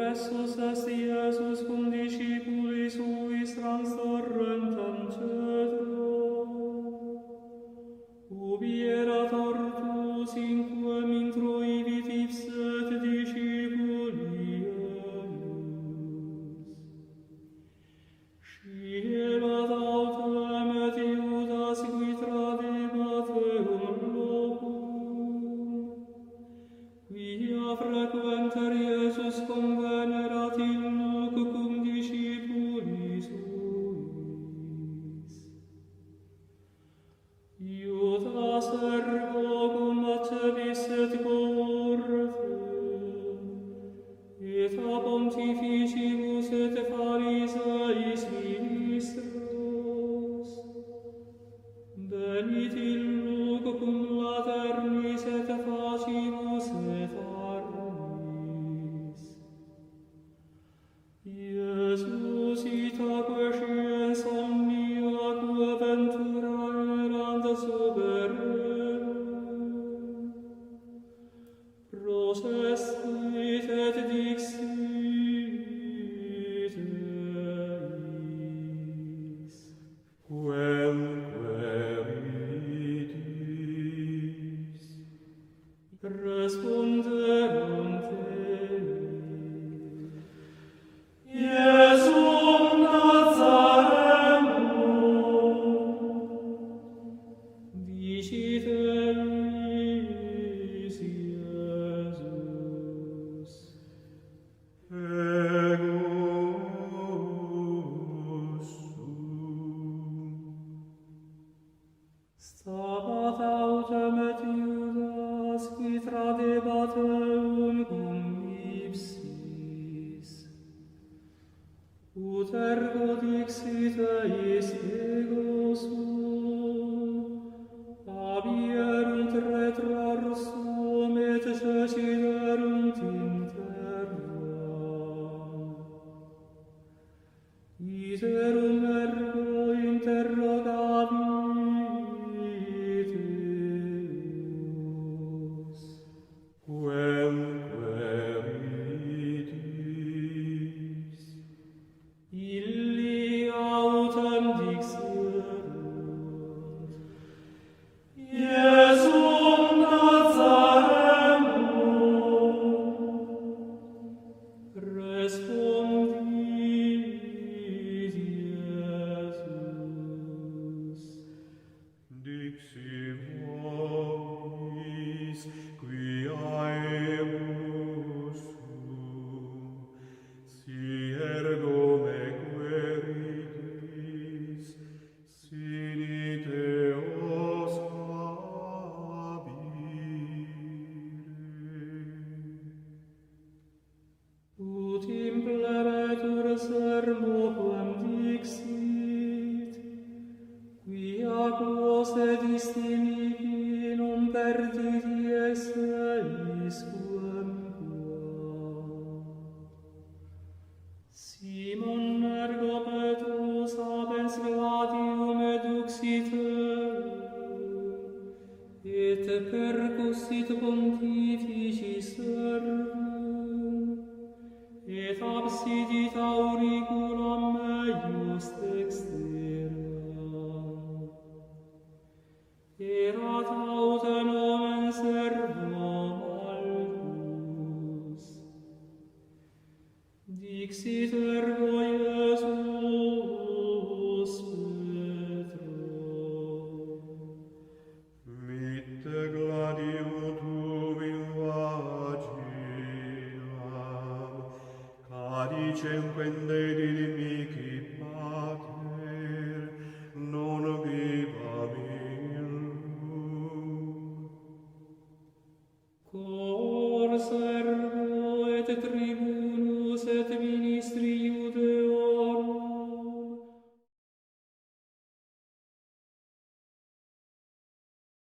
Iesus est Iesus cum discipulis suis transtorrentem cedro. Ubi erat ortus in quem introivit ipset discipuli eius. Sciebat autem et Iudas qui tradebat eum locum, quia frequenter Iesus convenerat illuc cum discipulis suis. Iudas ergo cum acebis et cohortem, et a pontificibus et Phariseis ministros, venit illuc cum laternis et facibus et armis. Iesus itaque sciens omnia quo ventura erant suberenum, processit et dixit eis: Quemque ridis. Responderunt enim: Iesum Nazarenum. Dicit eis Iesus: Ego sum. Stabat autem et Iudas qui tradebat eum cum ipsis. Ut ergo dixit eis ego sum, abierunt retrorsum et cesiderunt in terra. Iterum ergo interrogavit eus: Quemque ridis. Illi autem dixerunt: Iesum Nazarenum. Respondit Iesus: Dixi vobis quia ego sum, si ergo me queridis, sine Deos habire. Ut impleretur sermo quam dixit, quia quos et distinigi non perdit ies eis quemquam. Simon ergo Petrus habens gladium eduxit et percussit pontificis servum, et absidit auriculam meius dextera. Erat autem nomen servo Malchus. Dixit ergo Iesus Petro: Mitte gladium tuum in vaginam, cadicem quende dilim